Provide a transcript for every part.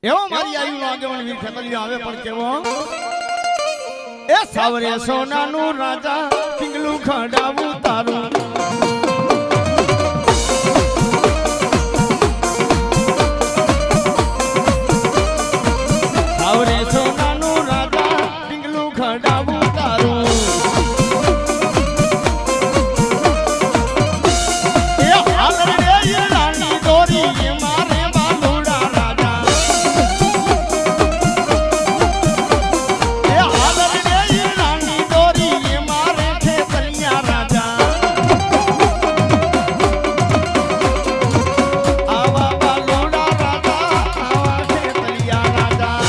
એવો મારી આયુનો આગેવાન વીર ઠેકલિયો આવે પણ કેવો એ સાવરે સોનાનું રાજા પિંગલું ખડાવું તારું સાવરે સોનાનું રાજા પિંગલું ખડાવું તારું એ હાલ રે રાની દોરી મારે બાલુડા રાજા એ હાલ રે રાની દોરી મારે ખેતરિયા રાજા આવા બાલુડા રાજા આવા ખેતરિયા રાજા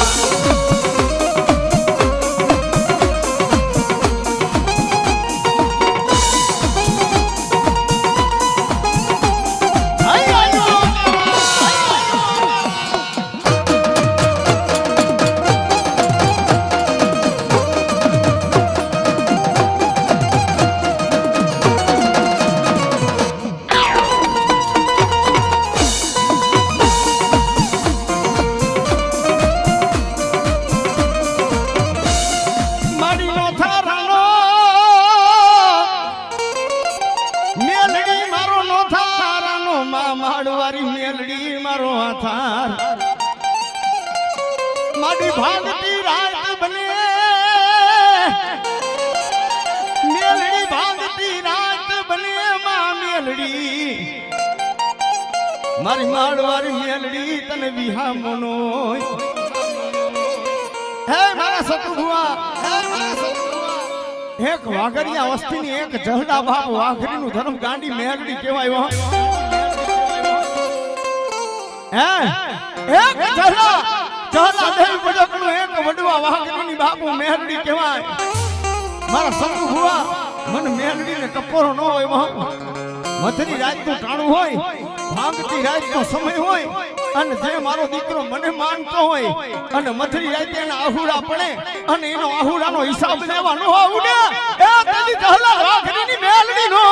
માડીનો થારાનો મેલડી મારો નો થારાનો માડવારી મેલડી મારો થાર માડી ભાગતી રાત બને મેલડી ભાગતી રાત બને મેલડી મારી માડવારી મેલડી તને વિહામનો હે મારા સતુભુઆ એક વાઘરિયા વસ્તીની એક જહડા બાપ વાઘરીનું ધર્મ ગાંડી મેલડી કહેવાય હે એક જહડા દેવ બજકનું એક વડવા વાઘરીની બાપુ મેલડી કહેવાય મારા સતુભુઆ મન મેલડીને ટપોરો ન હોય મધની રાતનું ટાણું હોય ભાગતી રાતનો સમય હોય અને જે મારો દીકરો મને માનતો હોય અને મધરી રાતે એના આહુડા પડે અને એનો આહુડાનો હિસાબ લેવાનો આવું ને એ તેની જહલા વાઘરીની મેલડીનો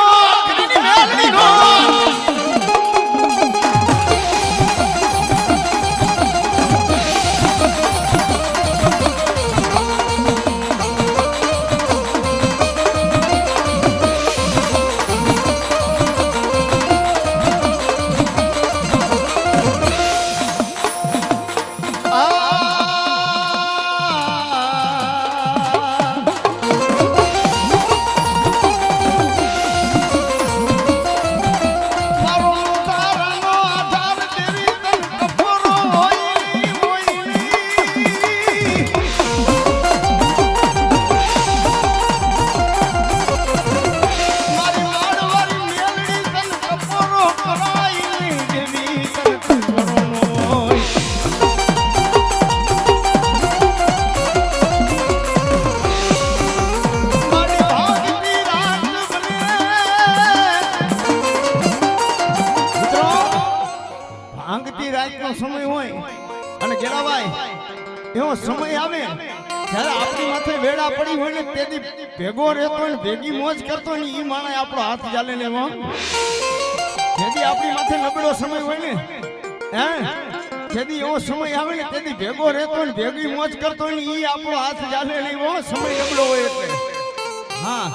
ભાંગતી રાતનો સમય હોય અને ગેલાભાઈ એવો સમય આવે જ્યારે આપણી માથે વેડા પડી હોય ને તેથી ભેગો રહેતો ને ભેગી મોજ કરતો ને ઈ માણે આપણો હાથ ચાલે ને જેથી આપણી માથે નબળો સમય હોય ને હે જેથી એવો સમય આવે ને તેથી ભેગો રહેતો ને ભેગી મોજ કરતો ને ઈ આપણો હાથ ચાલે ને એવો સમય નબળો હોય એટલે હા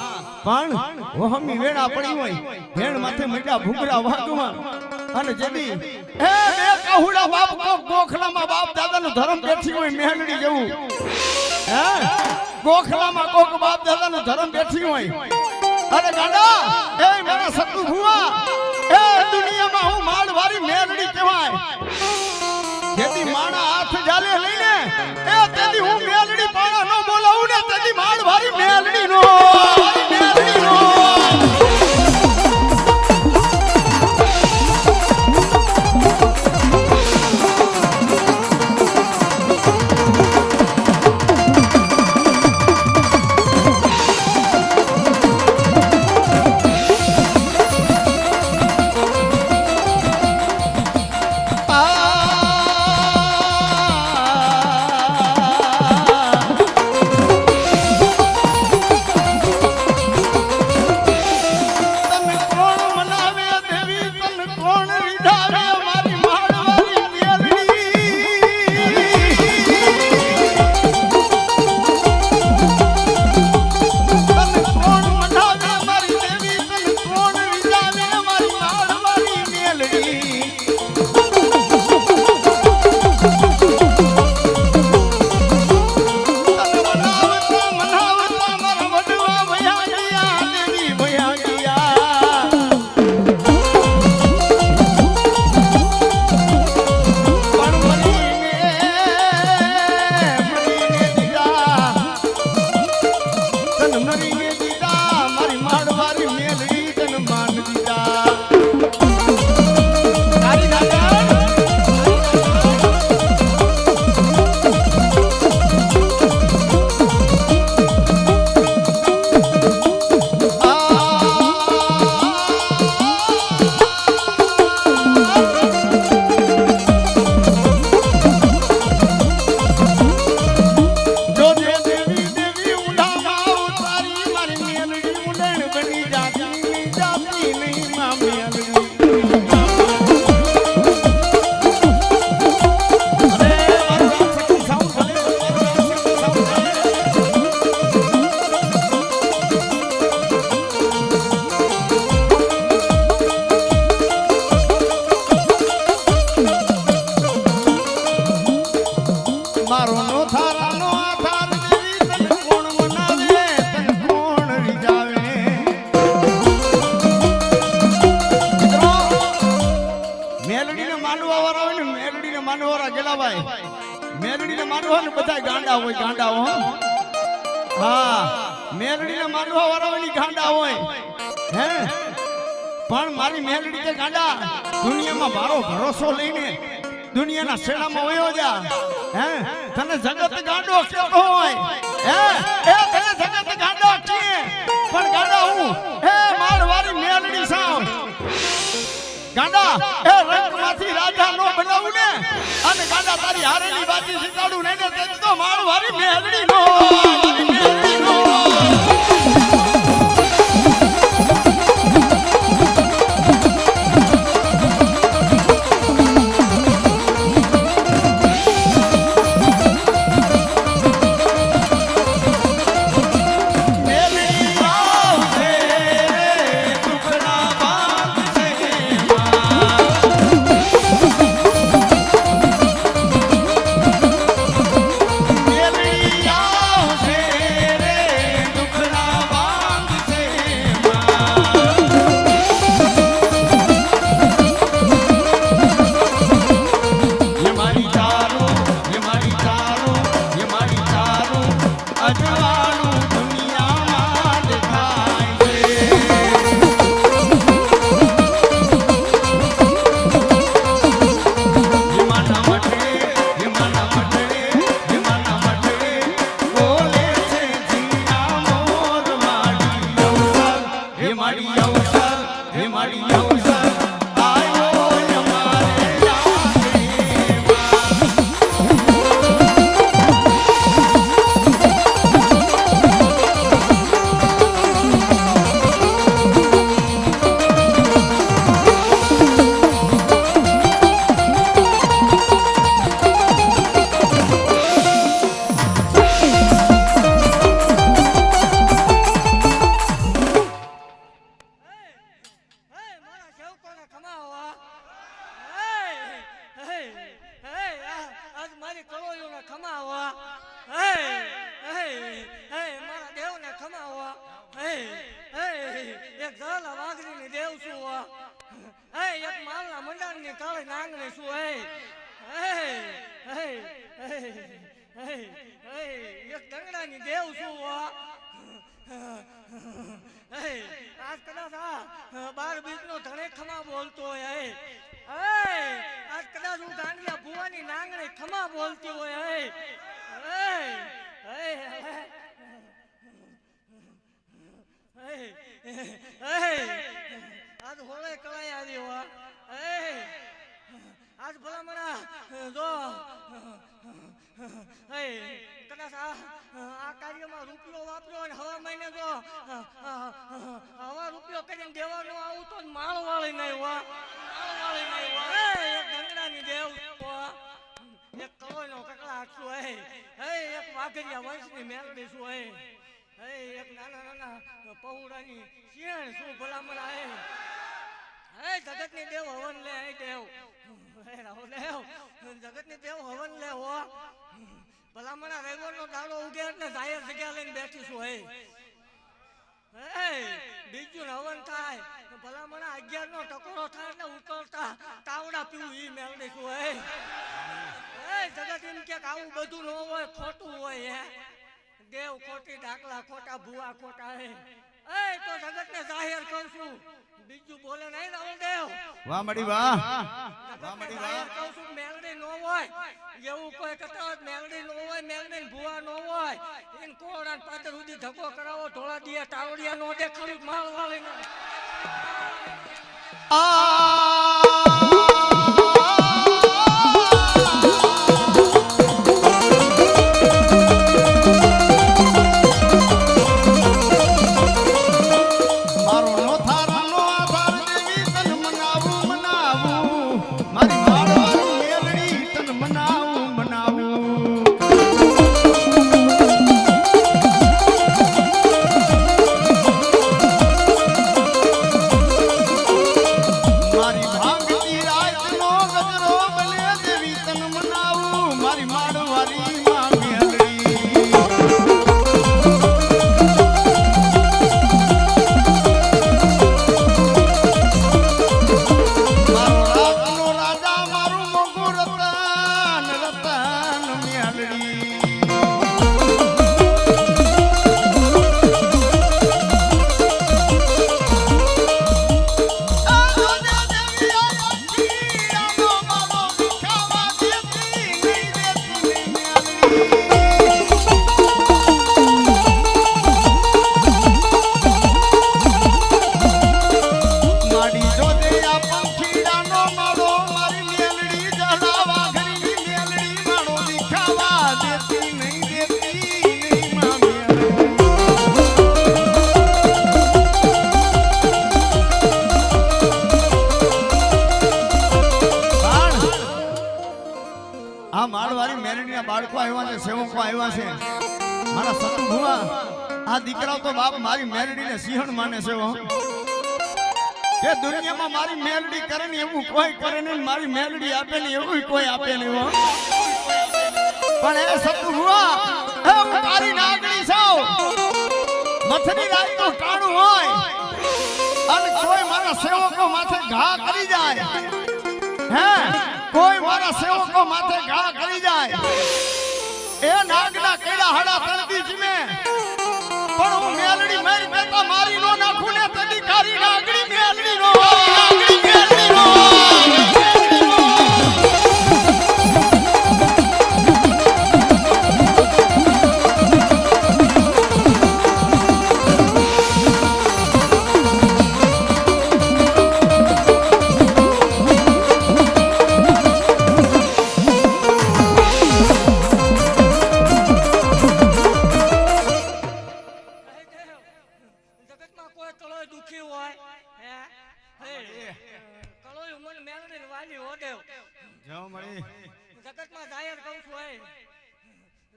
પણ વહમી વેડા પડી હોય ભેણ માથે મજા ભૂગરા વાગવા અને જેદી એ બે કાહુડા બાપ કોક ગોખલામાં બાપ દાદાનું ધર્મ બેઠી હોય મેલડી જેવું હે ગોખલામાં કોક બાપ દાદાનું ધર્મ બેઠી હોય અરે ગાડા એ મારા સતુ ભુવા એ દુનિયામાં હું માળવારી મેલડી કહેવાય જેથી માણા હાથ જાલે લઈને એ તેથી હું મેલડી પાણા ન બોલાવું ને તેથી માળવારી મેલડી નો મારો નો થારાનો આધાર દેવી તને કોણ મનાવે તને કોણ રીઝાવે મિત્રો મેલડીને માનવા વાળા હોય ને મેલડીને માનવા વાળા ગેલાભાઈ મેલડીને માનવા ને બધા ગાંડા હો હા મેલડીને માનવા વાળા હોય ની ગાંડા હોય હે પણ મારી મેલડી કે ગાંડા દુનિયામાં મારો ભરોસો લઈને દુનિયાના શેડામાં વયો જા હે તને જગત ગાંડો કેતો હોય હે એ તને જગત ગાંડો કે પણ ગાંડા હું હે મારવારી મેલડી સાવ ગાંડા એ રંગમાંથી રાજા નો બનાવું ને અને ગાંડા તારી હારેની બાજી શીખાડું ને તે તો મારવારી મેલડી નો વાહ મડી વાહ કહું છું મેલડી નો હોય એવું કોઈ કહેતા હોય મેલડી નો હોય મેલડી ભુવા નો હોય ઇન કોડા પાદર સુધી ધક્કો કરાવો ઢોળા દિયા તાવડિયા નો દેખાડું માળ વાળી મારી માડવારી આ માળવાળી મેરડીના બાળકો આવ્યા છે, સેવકો આવ્યા છે. મારા સતુ ભુવા, આ દીકરાઓ તો બાપ મારી મેરડીને સિંહણ માને છે હો. કે દુનિયામાં મારી મેરડી કરે ને એવું કોઈ કરે નહીં, મારી મેરડી આપે ને એવું કોઈ આપે નહીં હો. પણ એ સતુ ભુવા, એ હું તારી નાગણી છું. મથની રાત તો ટાણું હોય અને કોઈ મારા સેવકો માથે ઘા કરી જાય, હે કોઈ મારા સેવકો માથે ઘા કરી જાય, એ નાગના કેડા હાડા તળતી જીમે. પણ હું મેલડી મારી બેટા મારી નો નાખું ને તદી તારી નાગણી મેલડી નો નાગણી મેલડી નો.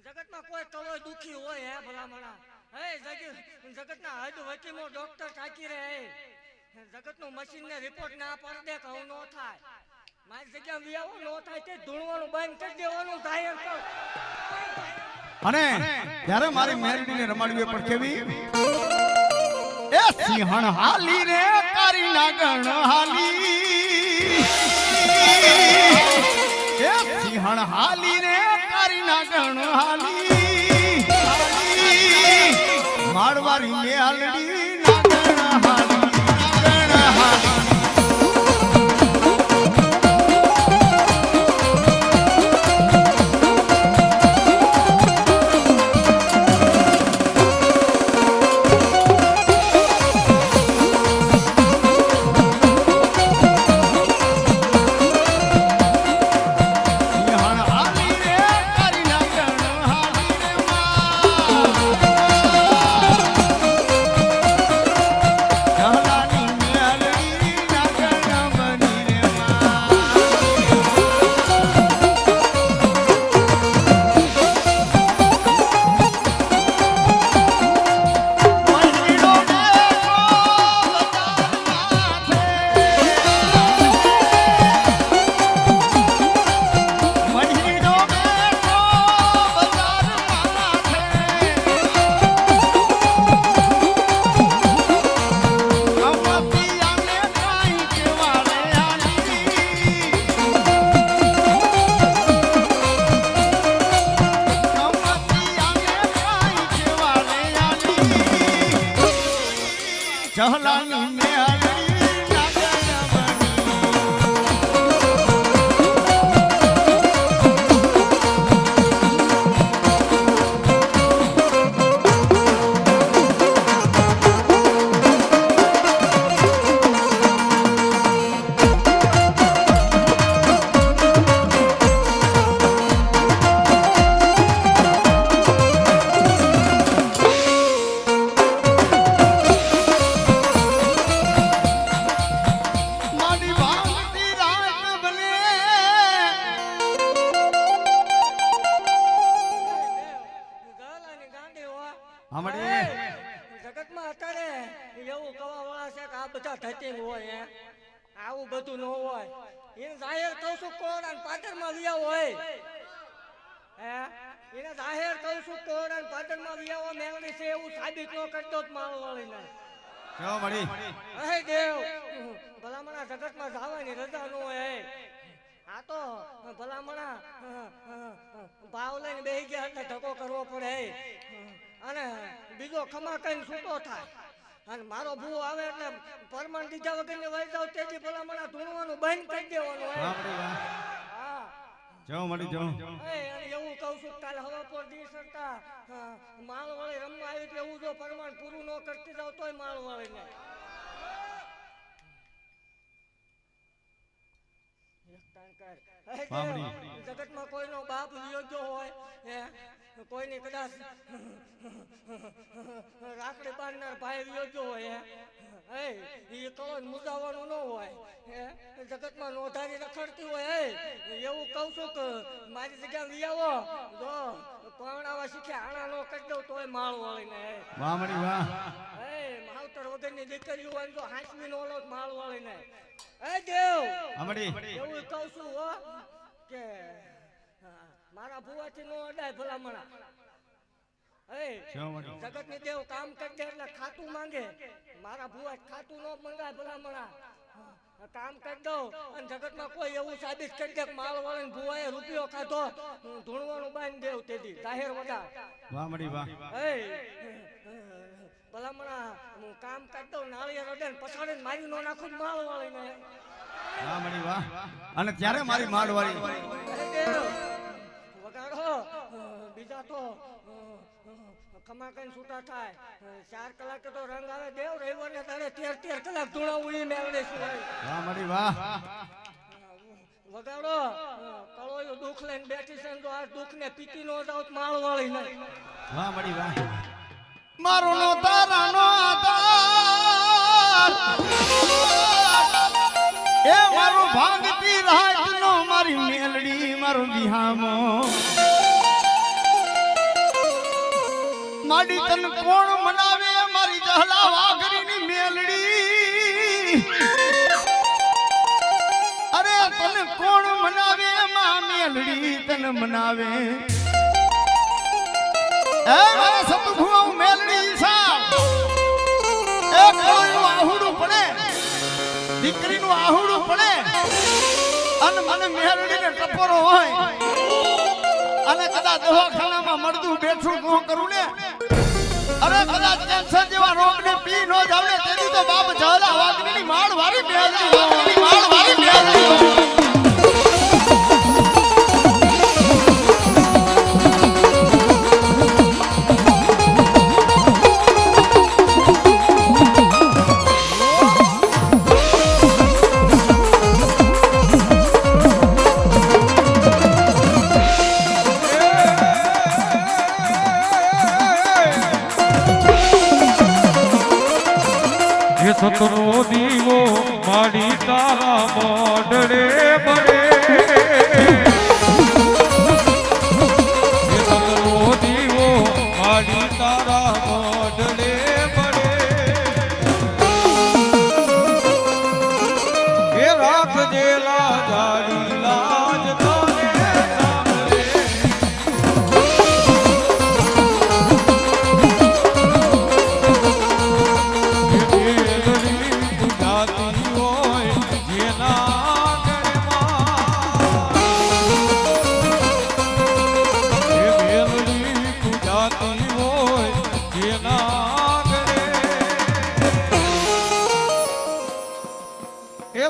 જગતમાં કોઈ કળો દુખી હોય હે ભલામણા, હે જગતના હદ વકીમો ડોક્ટર તાકી રહે, જગતનું મશીન ને રિપોર્ટ ના પાડી દે કહું નો થાય, મારી જગ્યા વિયાવો નો થાય તે ધૂણવાનું બંધ કરી દેવાનું જાહેર કર. અને જ્યારે મારી મેરડીને રમાડવી પણ કેવી, એ સિંહણ હાલી રે તારી નાગણ હાલી, એ સિંહણ હાલી રે તારી નાગણ હાલી, માળવારી મેલડી નાગણ હાલી, નાગણ હાલી. ચહલાની મેલડી નાગણ જગતમાં અત્યારે એવું કવા વાળા છે કે આ બધા ધતિંગ હોય, આવું બધું ન હોય. એને જાહેર કહું છું કોરોના પાટણમાં વિયાવો હોય, હે એને જાહેર કહું છું કોરોના પાટણમાં વિયાવો મેળવી છે એવું સાબિત ન કરતો જ મારો વાળી નહીં. હે દેવ, ભલામણા જગતમાં જવાની રજા ન હોય. આ તો ભલામણા ભાવ લઈને બેસી ગયા એટલે ધક્કો કરવો પડે અને બીજો ખમા કઈ છૂટો થાય. અને મારો ભૂ આવે એટલે પરમાણ દીધા વગર ને વહી જાવ તેથી ભલામણા ધૂણવાનું બંધ કરી દેવાનું હોય. હા જાઓ મળી જાઓ. એવું કહું છું કાલે હવા પર દી સરતા માળ વાળી રમવા આવી એટલે એવું જો પરમાણ પૂરું ન કરતી જાવ તોય માળ વાળી ને જગતમાં કોઈનો બાપ યોગ્ય હોય, કોઈની કદાચ રાખડી બાંધનાર ભાઈ યોગ્ય હોય, એ કળો મુદાવાનું ન હોય, જગતમાં નોંધારી રખડતી હોય. એવું કહું છું કે મારી જગ્યા લઈ આવો જો પરણાવા શીખ્યા આણા નો કરી દઉં તોય માળ વાળીને વાહ મળી વાહ એ માવતર વગરની દીકરીઓ હોય તો હાંસવી નો ઓલો માળ વાળીને એ દેવ અમડી એવું કહું છું હો કે મારા ભુવાથી નો અડાય ભલામણા જગત ની દેવ કામ કરી દે એટલે ખાતું માંગે મારા ભુવા ખાતું નો મંગાય ભલામણા કામ કરી દઉં અને જગત માં કોઈ એવું સાબિત કરી દે માળ વાળે ભુવાએ રૂપિયો ખાધો ધૂણવાનું બાંધી દેવ તેથી જાહેર વગા વાહ મળી વાહ ભલામણા હું કામ કરી દઉં નાળિયેર અડે પછાડીને મારી નો નાખું માળ વાળીને વાહ મળી વાહ અને ત્યારે મારી માળ વાળી વગાડો બીજા તો ખમા કઈ છૂટા થાય 4 કલાકે તો રંગ આવે દેવ રવિવારને તારે 13 કલાક ધૂણાવું ઈ મેળવે છે વાહ મળી વાહ વગાડો કળોયું દુઃખ લઈને બેઠી છે તો આ દુઃખ ને પીતી નો જાવ માળ વાળી નહીં વાહ મળી વાહ મારો નો તારાનો આધાર એ મારો ભાગતી રાત નો મારી મેલડી મારો વિહામો માડી તન કોણ મનાવે મારી જહલા વાઘરીની મેલડી અરે તન કોણ મનાવે માં મેલડી તન મનાવે એ મારા સતુભુવા મેલડી સા એ કોઈનું આહુડું પડે દીકરીનું આહુડું પડે અને મને મેલડીને ટપોરો હોય અને કદાચ દવાખાનામાં મળતું બેઠું ન કરું ને અરે કદાચ કેન્સર જેવા રોગને પી ન જાવ ને તેથી તો બાપ જહલા વાગની માળ વારી મેલડી માળ વારી મેલડી સતનો દીવો માડી તારા મોઢડે બળે સતનો દીવો માડી તારા મોઢડે બળે એ રાખજે લાજારી લાજ તારે સાંભળે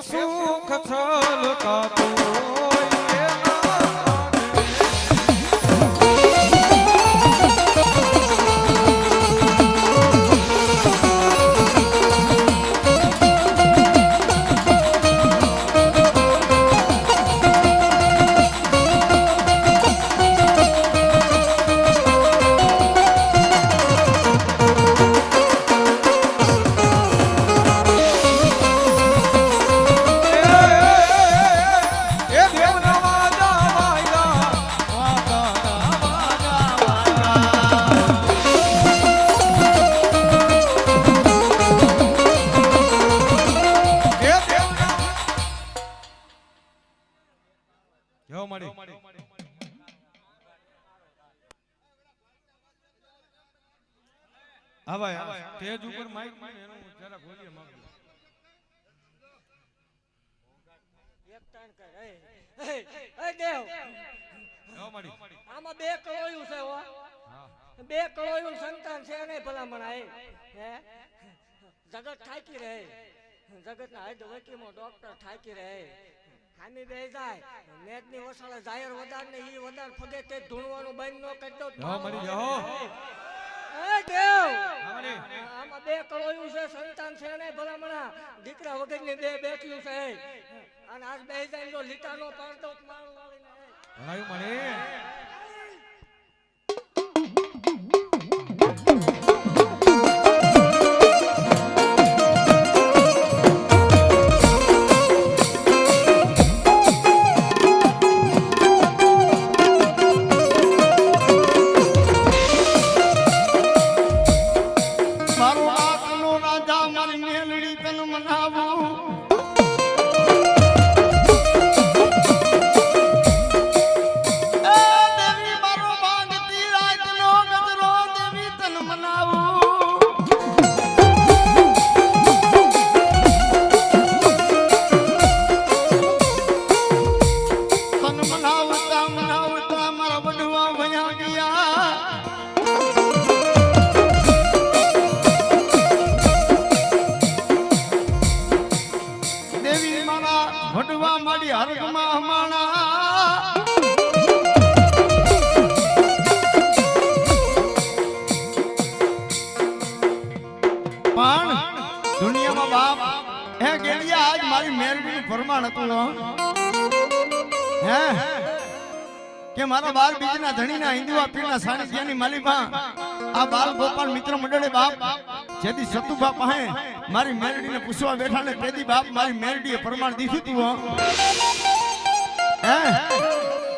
સુખ છલકાતું હા ભાઈ સ્ટેજ ઉપર માઈક એનું જરા બોલીએ માંગો એક ટાણ કર એ દેવ આમાં 2 કળોયું છે હો હા 2 કળોયું સંતાન છે નહીં ભલામણ હે જગત થાકી રહે જગતના હદ વકીમો ડોક્ટર થાકી રહે ખામી બે જાય મેદની વસાળે જાહેર વદાર ને ઈ વદાર ફગે તે ધૂણવાનું બંધ ન કરી દો હા મરી જાઓ એ દેવ આમાં 2 કળોયું છે સંતાન છે નહીં ભલામણા દીકરા વગરની 2 બેઠ્યું છે અને આજ બે જાય જો લીટાનો પાડતો માળ વાળીને ભણાયું મળે કે મારા બાર બીજના ધણીના હિન્દુઆ પીરના સાનિધ્યની માલિકા આ બાલ ગોપાલ મિત્ર મંડળે બાપ જેથી સતુભા પાસે મારી મેરડીને પૂછવા બેઠા ને તેદી બાપ મારી મેરડીએ પ્રમાણ દીધું તું હે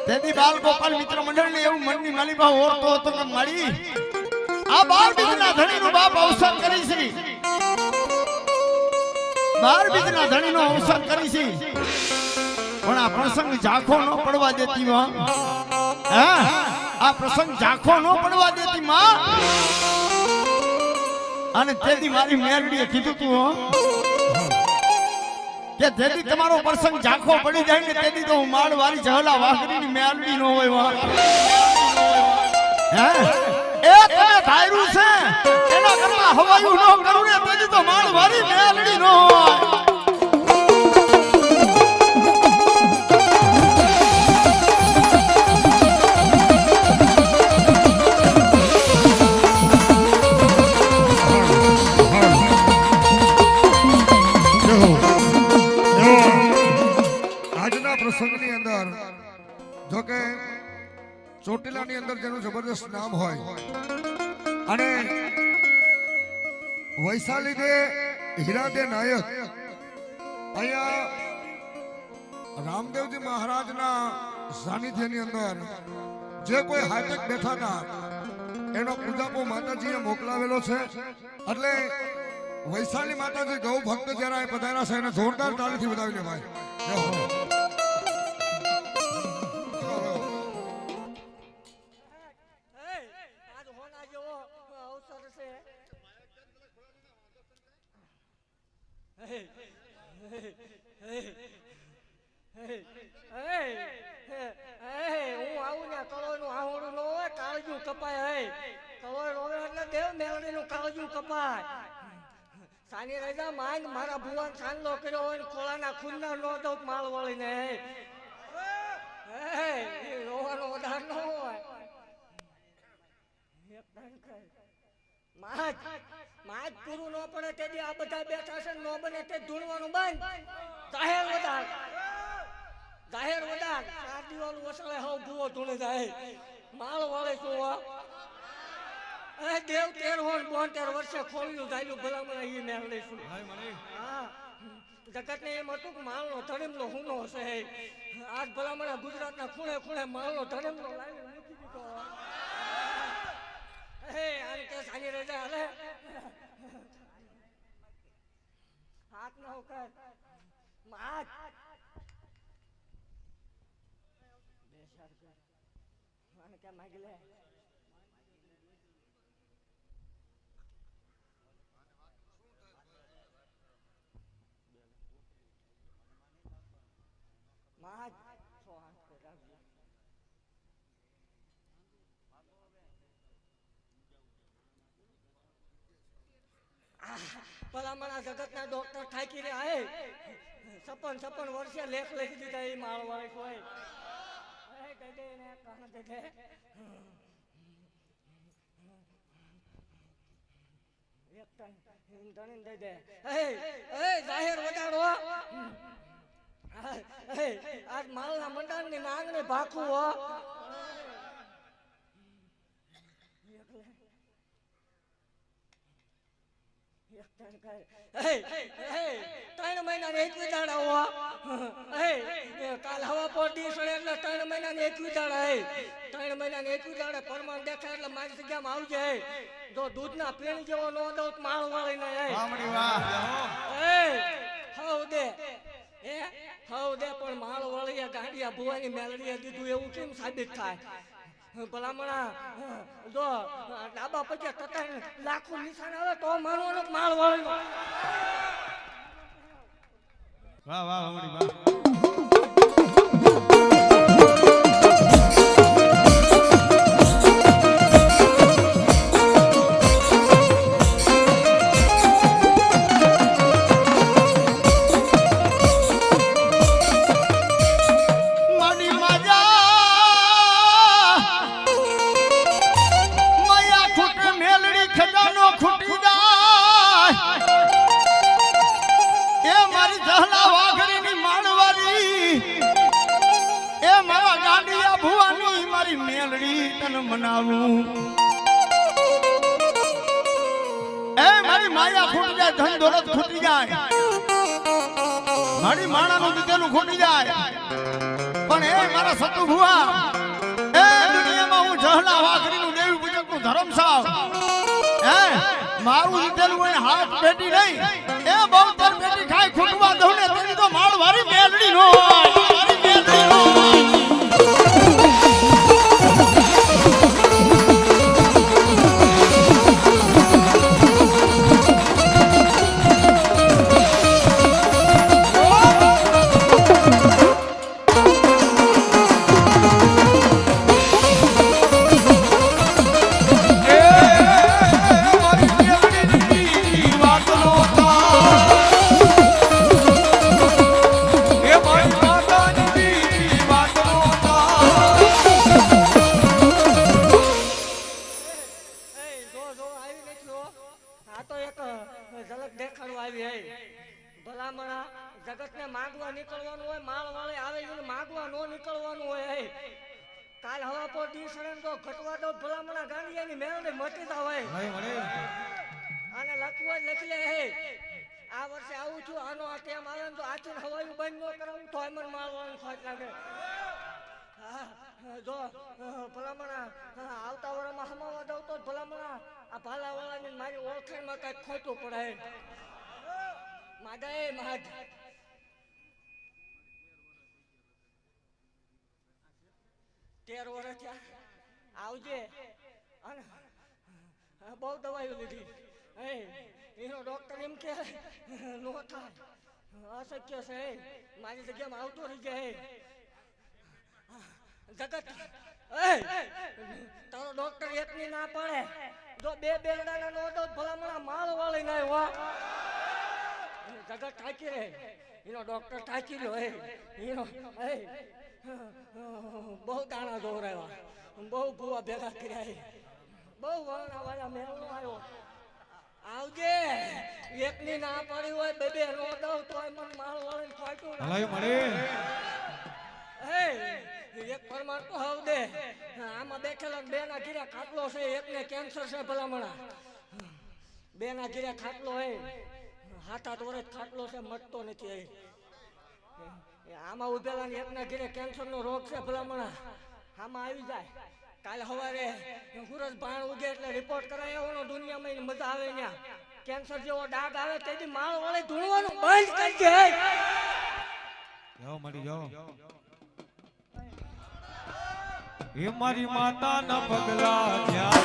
તેદી બાલ ગોપાલ મિત્ર મંડળને એવું મનની માલિકા ઓળતો હતો કે મારી આ બાર બીજના ધણીનું બાપ અવસર કરી છે બાર બીજના ધણીનો અવસર કરી છે પણ આ પ્રસંગ ઝાંખો ન પડવા દેતી માં આ પ્રસંગ ઝાંખો ન પડવા દેતી માં અને તેથી મારી મેરડીએ કીધું તું કે જેથી તમારો પ્રસંગ ઝાંખો પડી જાય ને તેથી તો હું માળવાળી જહલા વાઘરીની મેરડી ન હોય એ તમે ધાર્યું છે એના કરતા હવાયું ન કરું ને તેથી તો માળવાળી મેરડી ન હોય પ્રસંગની અંદર જો કે ચોટીલાની અંદર જેનું જબરદસ્ત નામ હોય અને વૈશાલી દે હીરાદે નાયક અહીંયા રામદેવજી મહારાજના સાનિધ્યની અંદર જે કોઈ હાટક બેઠા હતા એનો પૂજાપો માતાજીએ મોકલાવેલો છે એટલે વૈશાલી માતાજી ગૌ ભક્ત જયારે પધાર્યા છે એને જોરદાર તાળીથી વધાવી લેવાય હું આવું ને કલોયનું આહોડું ન હોય કાળજું કપાય કલોય રોવે એટલે દેવ મેળડીનું કાળજું કપાય સાની રજા માંગ મારા ભુવન સાંદલો કર્યો હોય ને ખોળાના ખૂનના નો દઉં માળ વળીને રોવાનો વધાર ન હોય માજ પૂરું ન પડે તેથી આ બધા બેઠા છે ન બને તે ધૂણવાનું બંધ જાહેર વધાર ચાર દિવાલ વસળે હવ ભૂવો ધૂણે જાય માળ વાળે શું દેવ 13 વર્ષે ખોલ્યું જાયલું ભલામણ એ મેળ લઈશું હા જગત ને એમ હતું કે માળનો ધડેમનો હુનો છે આજ ભલામણ ગુજરાતના ખૂણે ખૂણે માળનો ધડેમનો લાવી મૂકી દીધો આને કે સાની રજા હાલે હાથ ન કર માત આને કે માગી લે માત સો હાથ પર રાખજો ભલામણા જગતના ડોક્ટર થાકી રહ્યા 56 વર્ષે લેખ લખી દીધા એ માળવાળી કોઈ જાહેર વધારો આજ માળના મંડાણ ની નાંગને ભાખું હો ત્રણ મહિના ને 21 દાડા કાલ હવા પોટી એટલે 3 મહિના ને 21 દાડા 3 મહિના ને 21 દાડા પરમાન દેખાય એટલે મારી જગ્યામાં આવજે જો દૂધના પીણી જેવો ન દઉં માળ વાળી ને હવ દે પણ માળ વાળી ગાંડિયા ભુવાની મેલડીએ દીધું એવું કેમ સાબિત થાય ભલામણા જો ડાબા પછી તતા લાખો નિશાન આવે તો માનવાનો માળ વાળી વાહ વાહ હમણી વાહ જહલા વાઘરીની માળવાળી મારી મેલડી તને મનાવું એ મારી માયા ખૂટી જાય ધન દોલત ખૂટી જાય મારી માણાનું દીધેલું ખૂટી જાય પણ એ મારા સતુ ભુવા એ દુનિયામાં હું જહલા વાઘરીનું દેવી પૂજકનું ધર્મ સાવ હે મારું દીધેલું હોય હાથ બેટી નહીં એ બહુ તર બેટી ખાઈ ખૂટવા દઉં ને તેની તો માળ વારી મેલડી નો મારી મેલડી નો જગતને માંગવા નીકળવાનું હોય માળ વાળે આવે એને માંગવા નો નીકળવાનું હોય કાલ હવા પર દી સડન તો ઘટવા દો ભલામણા ગાંડિયાની મેળને મટીતા હોય આને લખવું જ લખી લે આ વર્ષે આવું છું આનો આ ટેમ આવે ને તો આચું હવાયું બંધ ન કરાવું તો એમન માળ વાળાને ખોટ લાગે જો ભલામણા આવતા વર્ષમાં હમાવા દઉં તો ભલામણા આ ભાલા વાળાની મારી ઓળખાણમાં કઈક ખોટું પડે માદા એ માદ 13 વર્ષ થયા આવજે અને બહુ દવાઈઓ લીધી એનો ડોક્ટર એમ કે નો થાય અશક્ય છે મારી જગ્યામાં આવતો રહી જાય જગત તારો ડોક્ટર એકની ના પડે જો બે બેરડાના નો દો ભલામણા માળ વાળી ના હો જગત થાકી રહે એનો ડોક્ટર થાકી લો એનો બહુ દાણા દોરાવ્યા બહુ ભૂવા ભેગા કર્યા બહુ વર્ણા વાળા મેળવો આવ્યો આવજે એકની ના પડી હોય બે બે નો દઉં તોય મન માળ વાળીને ખોટું એક પરમાર તો હવ દે આમાં બેઠેલા બે ના ઘીરા ખાટલો છે એકને કેન્સર છે ભલામણા બે ના ઘીરા ખાટલો હે 7-8 વર્ષ ખાટલો છે મટતો નથી આમાં ઉભેલા ને એકના ઘીરે કેન્સર નો રોગ છે ભલામણા આમાં આવી જાય કાલે સવારે સૂરજ ભાણ ઉગે એટલે રિપોર્ટ કરાય એવો દુનિયામાં મજા આવે ત્યાં કેન્સર જેવો ડાઘ આવે તેથી માળ વાળે ધૂણવાનું બંધ કરી દે જાઓ મળી જાઓ એ મારી માતા ના પગલા ત્યાં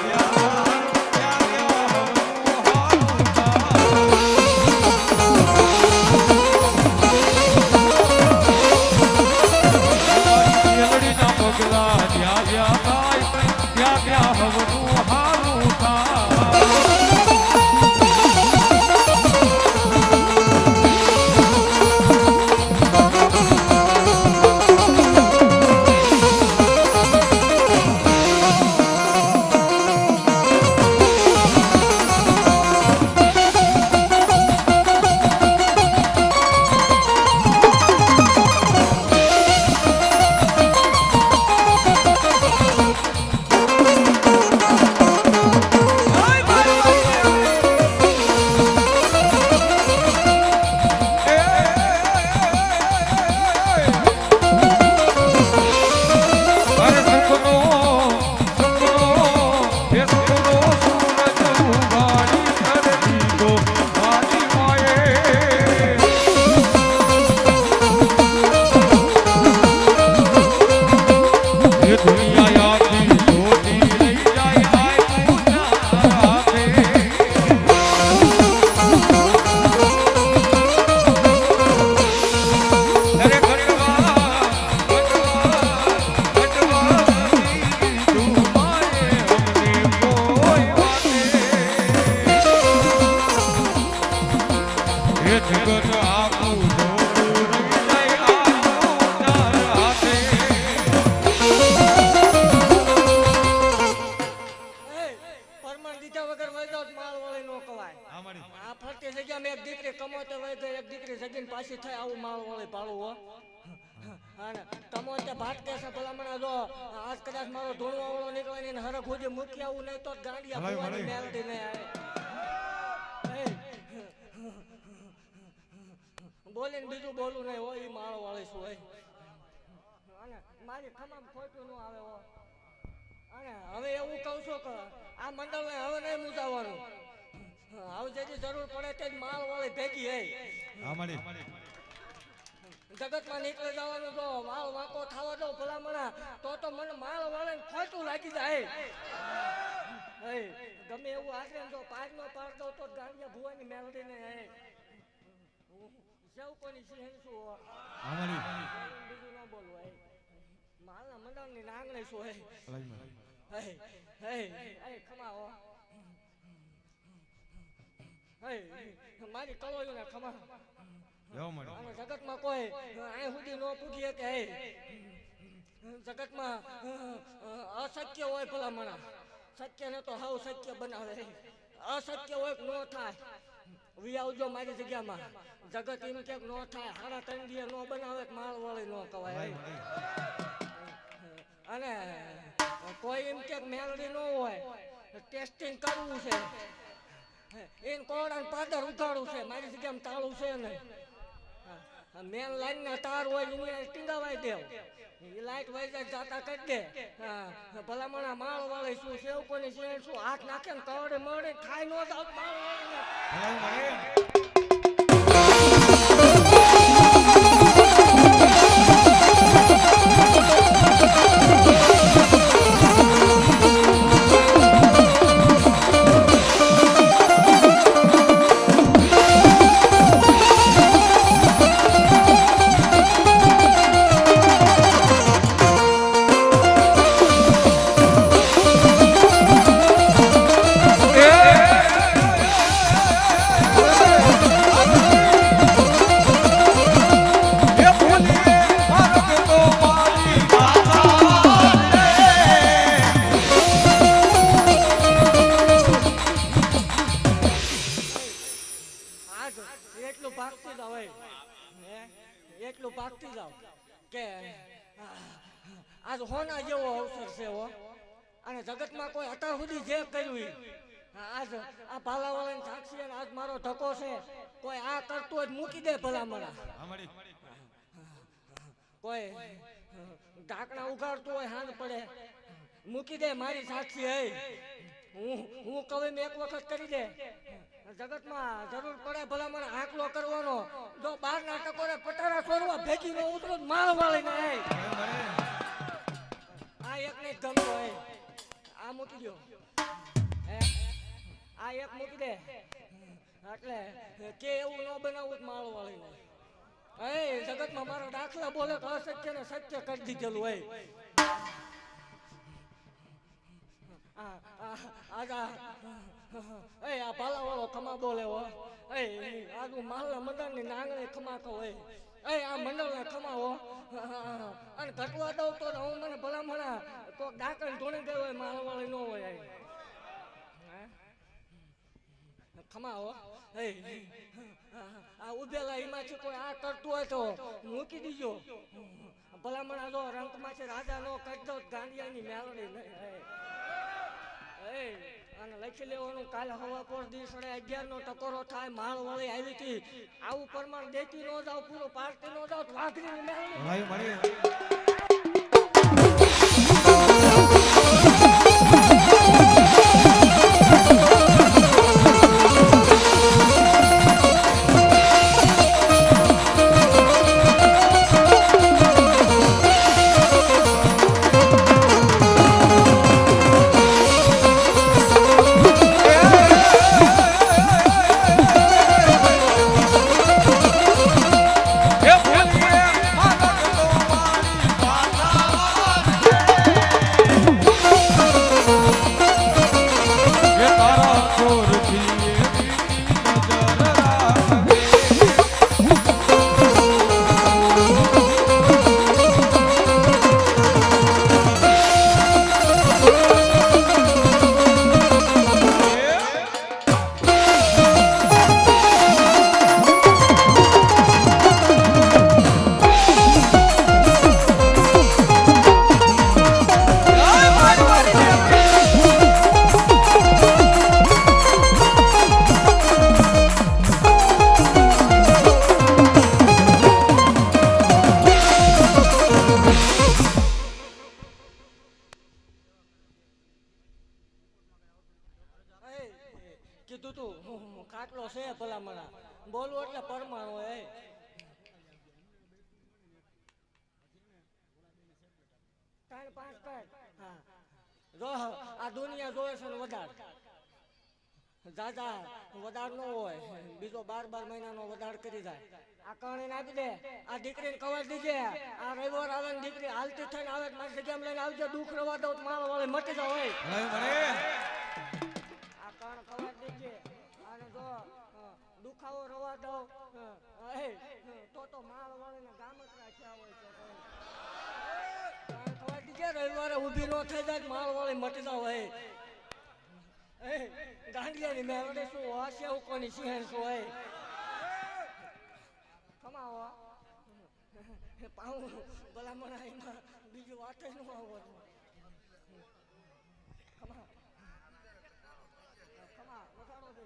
અને તમો તે ભાત કેસે ભલામણા જો આજ કદાચ મારો ધૂણવા વાળો નીકળે ને હરખ હોજે મૂકી આવું નહીં તો ગાંડિયા ભલાઈ, ભુવાની ભલાઈ. મેલડી નહીં આવે બોલીને બીજું બોલું નહીં હોય ઈ માળો વાળી શું હોય અને મારી ખમામ ખોટું ન આવે હો અને હવે એવું કહું છું કે આ મંડળને હવે નહીં મૂજાવાનું હવે જેથી જરૂર પડે તે જ માળ વાળી ભેગી હે હા મારી જગતમાં નીકળી જવાનું તો માળ વાંકો થવા દો ભલામણા તો મને માળ વાળે ખોટું લાગી જાય હે ગમે એવું આશરે જો પાર નો પાર દો તો ગાંડિયા ભુવાની મેલડી ને હે સૌ કોની સિંહ શું હા મારી બીજું ન બોલવું હે માલના મંડળની નાંગણી શું હે ભલાઈ મારી હે ખમા હો હે મારી કળોયું ને ખમા જાઓ મારી અને જગતમાં કોઈ અહીં સુધી ન પૂછીએ કે હે જગતમાં અશક્ય હોય ભલામણા શક્ય ને તો હાવ શક્ય બનાવે અશક્ય હોય ન થાય વી આવજો મારી જગ્યામાં જગત એમ કે ન થાય હાડા ત્રણ દિયે ન બનાવે માળ વાળી ન કવાય અને કોઈ એમ કે મેલડી ન હોય ટેસ્ટિંગ કરવું છે એને કોળાને પાદર ઉઘાડવું છે મારી જગ્યામાં તાળું છે નહીં મેન લાઈન ના તાર હોય એને ટીંગાવાઈ દેવ એ લાઈટ વહી જાતા કરી દે ભલામણા માળ વાળી શું સેવ કોની છે શું હાથ નાખે ને કવડે મળે ખાઈ ન જાવ માળ વાળી ભલાઈ મારી એટલું ભાગતી જાવ એટલું ભાગતી જાવ કે આજ હોના જેવો અવસર છે હો અને જગતમાં કોઈ અત્યાર સુધી જે કર્યું આજ આ ભાલાવાળાની સાક્ષી અને આજ મારો ધક્કો છે કોઈ આ કરતું જ મૂકી દે ભલામણા હા મારી કોઈ ઢાંકણા ઉગાડતું હોય હાંડ પડે મૂકી દે મારી સાક્ષી હે હું કવિ એક વખત કરી દે જગતમાં જરૂર પડે ભલામણ આંકલો કરવાનો જો બાર ના ટકોરે પટારા છોડવા ભેગી નો ઉતરો માળ વાળી ને આ એક ને ગમતો હે આ મૂકી દો આ એક મૂકી દે એટલે કે એવું ન બનાવવું માળ વાળી ને એ જગતમાં મારા દાખલા બોલે તો અસત્ય ને સત્ય કરી દીધેલું હોય આ પાલા વાળો ખમા બોલે હો આજુ માલના મંડળ ની નાંગણી ખમાતો હોય આ મંડળ ને ખમાવો અને ઘટવા દઉં તો હું મને ભલામણા કોક ડાકણ ધોણી ગયો હોય માલ વાળી ન હોય ખમાવો આ ઉભેલા એમાંથી કોઈ આ કરતું હોય તો મૂકી દીજો ભલામણા જો રંગમાંથી રાજા નો કરી દો ગાંડિયાની મેલડી નહીં અને લખી લેવાનું કાલે હવા પર દિવસ 11 નો ટકોરો થાય માળ વાળી આવી હતી આવું પ્રમાણ દેતી ન જાવ પૂરું પાડતી ન જાવ વાઘરી મેળવી ભલાઈ મારી એ ભૂલીએ મારા તો મારી કીધું તું કાટલો છે ભલામણા બોલવું એટલે પરમાણુ હોય ત્રણ પાંચ પાંચ હા જો આ દુનિયા જોવે છે ને વધાર દાદા વધાર ન હોય બીજો 12 મહિનાનો વધાર કરી જાય આ કહાણી આપી દે આ દીકરીને કવર દીજે આ રવિવાર આવે ને દીકરી હાલતી થઈને આવે મારી જગ્યામાં લઈને આવજો દુઃખ રવા દો માળ વાળે મટી જાવ હોય આ કણ કવર દીજે અને જો દુખાવો રવા દો તો માળ વાળીને ગામ જ રાખ્યા હોય તો કવર દીજે રવિવારે ઊભી ન થઈ જાય માળ વાળે મટી જાવ હોય ગાંડિયાની મેળવડે શું હશે એવું કોની સિંહણ શું હોય કમાવો પાઉં ભલામણા એમાં બીજું વાત ન આવો કમા વસાડો દે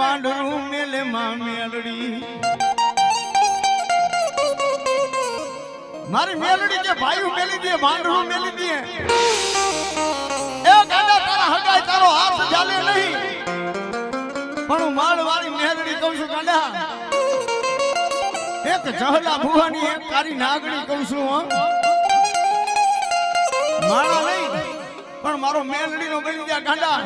બાંડરું મેલે માં મેલડી મારી મેલડી કે ભાઈઓ મેલી દે બાંડરું મેલી દે એ ગાડા તારા હગાઈ તારો હાથ ચાલે નહીં પણ હું માળ વાળી મેલડી કહું છું ગાડા એક જહલા ભુવાની એક તારી નાગણી કહું છું માળા નહીં પણ મારો મેલડી નો બની ગયા ગાંડા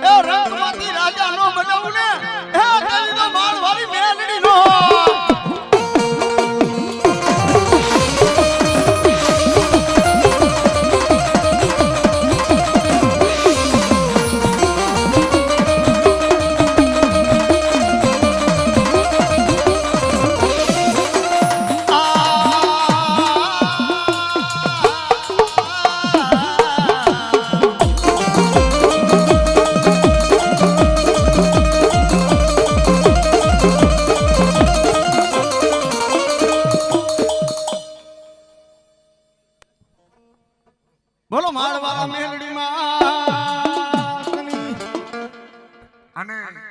એ રંગમાંથી રાજા નો બનાવું ને એ તારી તો માળ વાળી મેલડી નો બોલો માળવાળા મેલડી માં અને